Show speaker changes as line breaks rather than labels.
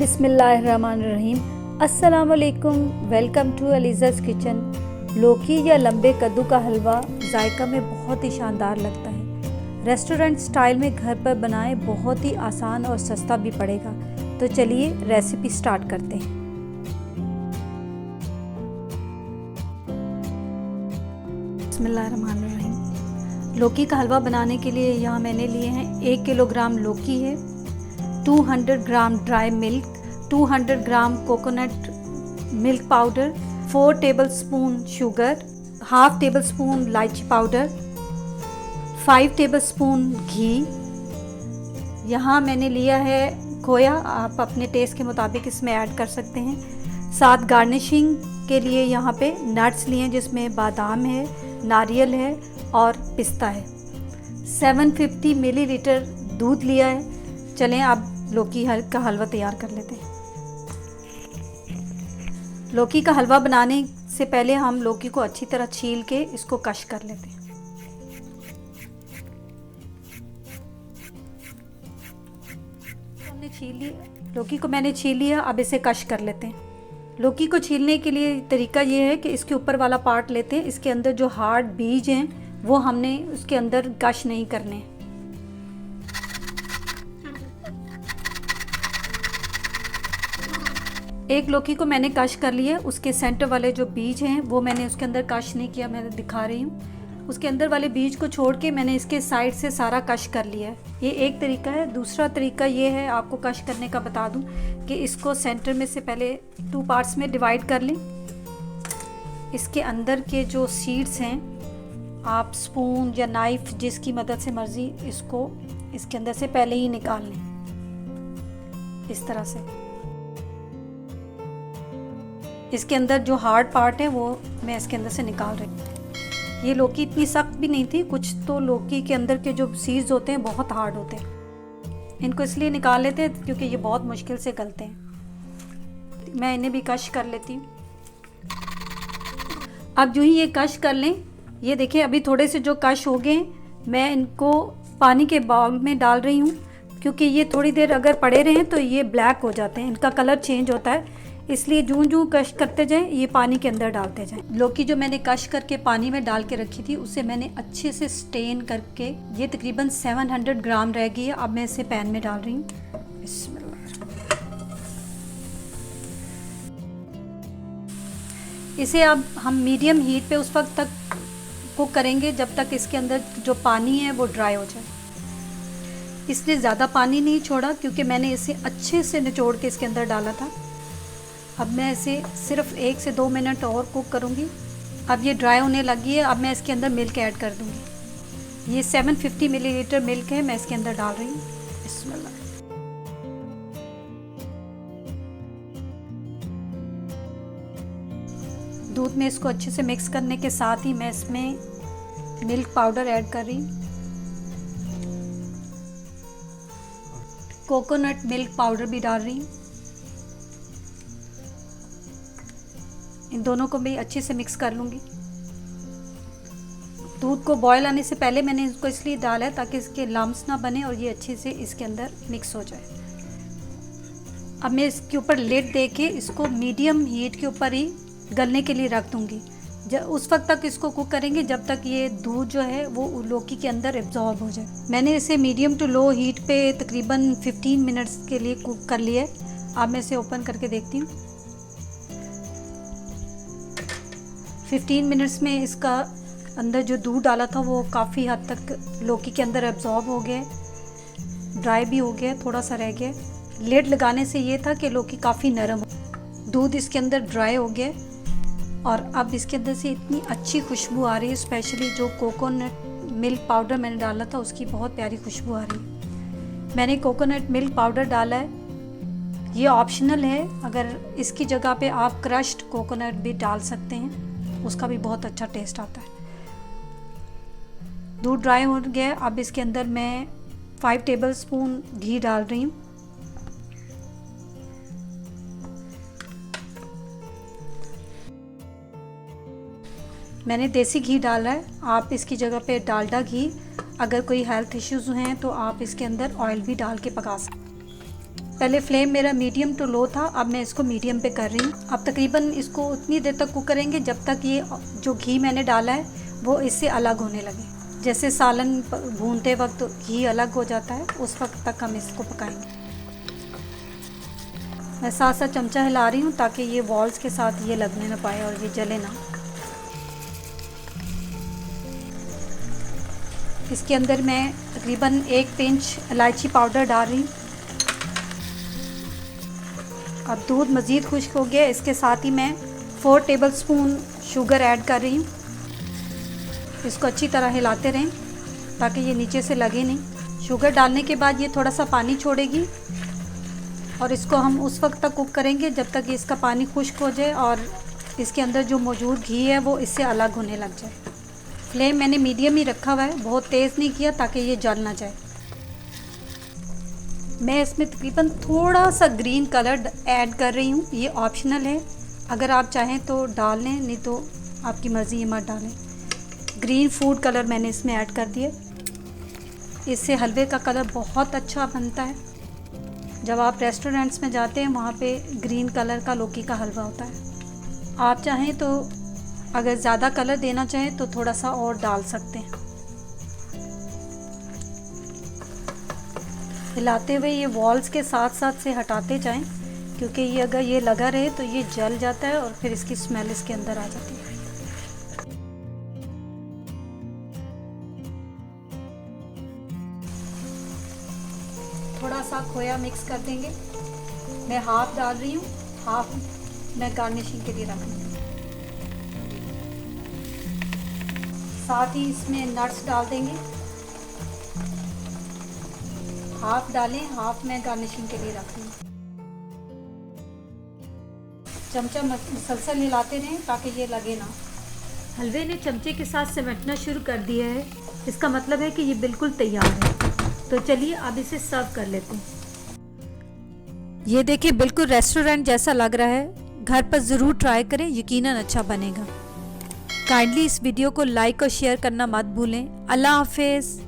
बिस्मिल्लाहिर्रहमानिर्रहीम। अस्सलाम वालेकुम। Welcome to Aliza's kitchen. लौकी या लंबे कद्दू का हलवा जायका में बहुत ही शानदार लगता है। रेस्टोरेंट स्टाइल में घर पर बनाएं, बहुत ही आसान और सस्ता भी पड़ेगा। तो चलिए रेसिपी स्टार्ट करते हैं। बिस्मिल्लाहिर्रहमानिर्रहीम। लौकी का हलवा बनाने के लिए यहाँ मैंने लिए हैं 1 किलोग्राम लौकी है, 200 gram dry milk, 200 gram coconut milk powder, 4 tablespoon sugar, half tablespoon इलायची पाउडर, 5 टेबलस्पून घी। यहाँ मैंने लिया है खोया, आप अपने टेस्ट के मुताबिक इसमें ऐड कर सकते हैं। साथ गार्निशिंग के लिए यहाँ पे नट्स लिए हैं, जिसमें बादाम है, नारियल है और पिस्ता है। 750 मिलीलीटर दूध लिया है। चलें अब लौकी का हलवा तैयार कर लेते हैं। लौकी का हलवा बनाने से पहले हम लौकी को अच्छी तरह छील के इसको कश कर लेते हैं। हमने छील लिया, लौकी को मैंने छील लिया, अब इसे कश कर लेते हैं। लौकी को छीलने के लिए तरीका ये है कि इसके ऊपर वाला पार्ट लेते हैं, इसके अंदर जो हार्ड बीज हैं वो हमने उसके अंदर कश नहीं करने। एक लौकी को मैंने कश कर लिया, उसके सेंटर वाले जो बीज हैं वो मैंने उसके अंदर कश नहीं किया, मैं दिखा रही हूँ। उसके अंदर वाले बीज को छोड़ के मैंने इसके साइड से सारा कश कर लिया है। ये एक तरीका है। दूसरा तरीका ये है, आपको कश करने का बता दूँ, कि इसको सेंटर में से पहले 2 पार्ट्स में डिवाइड कर लें। इसके अंदर के जो सीड्स हैं, आप स्पून या नाइफ जिसकी मदद से मर्ज़ी इसको इसके अंदर से पहले ही निकाल लें, इस तरह से। इसके अंदर जो हार्ड पार्ट है वो मैं इसके अंदर से निकाल रही हूँ। ये लौकी इतनी सख्त भी नहीं थी, कुछ तो लौकी के अंदर के जो सीड्स होते हैं बहुत हार्ड होते हैं। इनको इसलिए निकाल लेते हैं क्योंकि ये बहुत मुश्किल से गलते हैं। मैं इन्हें भी कश कर लेती हूँ। अब जो ही ये कश कर लें, ये देखें अभी थोड़े से जो कश हो गए, मैं इनको पानी के बाउल में डाल रही हूँ, क्योंकि ये थोड़ी देर अगर पड़े रहें तो ये ब्लैक हो जाते हैं, इनका कलर चेंज होता है। इसलिए जूं जूं कश करते जाएं, ये पानी के अंदर डालते जाएं। लौकी जो मैंने कश करके पानी में डाल के रखी थी, उसे मैंने अच्छे से स्टेन करके, ये तकरीबन 700 ग्राम रह गई है। अब मैं इसे पैन में डाल रही हूँ। इसे अब हम मीडियम हीट पे उस वक्त तक कुक करेंगे जब तक इसके अंदर जो पानी है वो ड्राई हो जाए। इसलिए ज़्यादा पानी नहीं छोड़ा, क्योंकि मैंने इसे अच्छे से निचोड़ के इसके अंदर डाला था। अब मैं इसे सिर्फ 1 से 2 मिनट और कुक करूँगी। अब ये ड्राई होने लगी है। अब मैं इसके अंदर मिल्क ऐड कर दूँगी। ये 750 मिलीलीटर मिल्क है, मैं इसके अंदर डाल रही हूँ। बिस्मिल्लाह। दूध में इसको अच्छे से मिक्स करने के साथ ही मैं इसमें मिल्क पाउडर ऐड कर रही हूँ। कोकोनट मिल्क पाउडर भी डाल रही हूँ। इन दोनों को भी अच्छे से मिक्स कर लूँगी। दूध को बॉयल आने से पहले मैंने इसको इसलिए डाला है ताकि इसके लम्स ना बने और ये अच्छे से इसके अंदर मिक्स हो जाए। अब मैं इसके ऊपर लिड दे के इसको मीडियम हीट के ऊपर ही गलने के लिए रख दूँगी। उस वक्त तक इसको कुक करेंगे जब तक ये दूध जो है वो लौकी के अंदर एब्जॉर्ब हो जाए। मैंने इसे मीडियम टू लो हीट पे तकरीबन 15 मिनट्स के लिए कुक कर लिया है। अब मैं इसे ओपन करके देखती हूँ। 15 मिनट्स में इसका अंदर जो दूध डाला था वो काफ़ी हद तक लौकी के अंदर एब्जॉर्ब हो गया, ड्राई भी हो गया, थोड़ा सा रह गया। लिड लगाने से ये था कि लौकी काफ़ी नरम हो। दूध इसके अंदर ड्राई हो गया और अब इसके अंदर से इतनी अच्छी खुशबू आ रही है। स्पेशली जो कोकोनट मिल्क पाउडर मैंने डाला था उसकी बहुत प्यारी खुशबू आ रही है। मैंने कोकोनट मिल्क पाउडर डाला है, ये ऑप्शनल है। अगर इसकी जगह पे आप क्रश्ड कोकोनट भी डाल सकते हैं, उसका भी बहुत अच्छा टेस्ट आता है। दूध ड्राई हो गया। अब इसके अंदर मैं 5 टेबलस्पून घी डाल रही हूँ। मैंने देसी घी डाला है, आप इसकी जगह पे डालडा घी, अगर कोई हेल्थ इश्यूज़ हैं तो आप इसके अंदर ऑयल भी डाल के पका सकते हैं। पहले फ्लेम मेरा मीडियम टू लो था, अब मैं इसको मीडियम पे कर रही हूँ। अब तकरीबन इसको उतनी देर तक कुक करेंगे जब तक ये जो घी मैंने डाला है वो इससे अलग होने लगे। जैसे सालन भूनते वक्त घी अलग हो जाता है, उस वक्त तक हम इसको पकाएंगे। मैं साथ साथ चमचा हिला रही हूँ ताकि ये वॉल्स के साथ ये लगने ना पाए और ये जले ना। इसके अंदर मैं तकरीबन 1 पिंच इलायची पाउडर डाल रही हूँ। अब दूध मज़ीद खुश्क हो गया, इसके साथ ही मैं 4 टेबलस्पून शुगर ऐड कर रही हूँ। इसको अच्छी तरह हिलाते रहें ताकि ये नीचे से लगे नहीं। शुगर डालने के बाद ये थोड़ा सा पानी छोड़ेगी और इसको हम उस वक्त तक कुक करेंगे जब तक इसका पानी खुश्क हो जाए और इसके अंदर जो मौजूद घी है वो इससे अलग होने लग जाए। फ्लेम मैंने मीडियम ही रखा हुआ है, बहुत तेज़ नहीं किया ताकि ये जल ना जाए। मैं इसमें तकरीबन थोड़ा सा ग्रीन कलर ऐड कर रही हूँ, ये ऑप्शनल है, अगर आप चाहें तो डाल लें, नहीं तो आपकी मर्ज़ी, ये मत डालें। ग्रीन फूड कलर मैंने इसमें ऐड कर दिया। इससे हलवे का कलर बहुत अच्छा बनता है। जब आप रेस्टोरेंट्स में जाते हैं वहाँ पे ग्रीन कलर का लौकी का हलवा होता है। आप चाहें तो अगर ज़्यादा कलर देना चाहें तो थोड़ा सा और डाल सकते हैं। हिलाते हुए ये वॉल्स के साथ साथ से हटाते जाएं, क्योंकि ये अगर ये लगा रहे तो ये जल जाता है और फिर इसकी स्मेल इसके अंदर आ जाती है। थोड़ा सा खोया मिक्स कर देंगे। मैं हाफ डाल रही हूँ, हाफ मैं गार्निशिंग के लिए रख रही हूँ। साथ ही इसमें नट्स डाल देंगे, हाफ डालें, हाफ मैं गार्निशिंग के लिए रख रही हूँ। चमचा मुसलसल हिलाते रहें ताकि ये लगे ना। हलवे ने चमचे के साथ सिमटना शुरू कर दिया है, इसका मतलब है कि ये बिल्कुल तैयार है। तो चलिए अब इसे सर्व कर लेते हैं। ये देखिए बिल्कुल रेस्टोरेंट जैसा लग रहा है। घर पर ज़रूर ट्राई करें, यकीनन अच्छा बनेगा। काइंडली इस वीडियो को लाइक और शेयर करना मत भूलें। अल्लाह हाफिज़।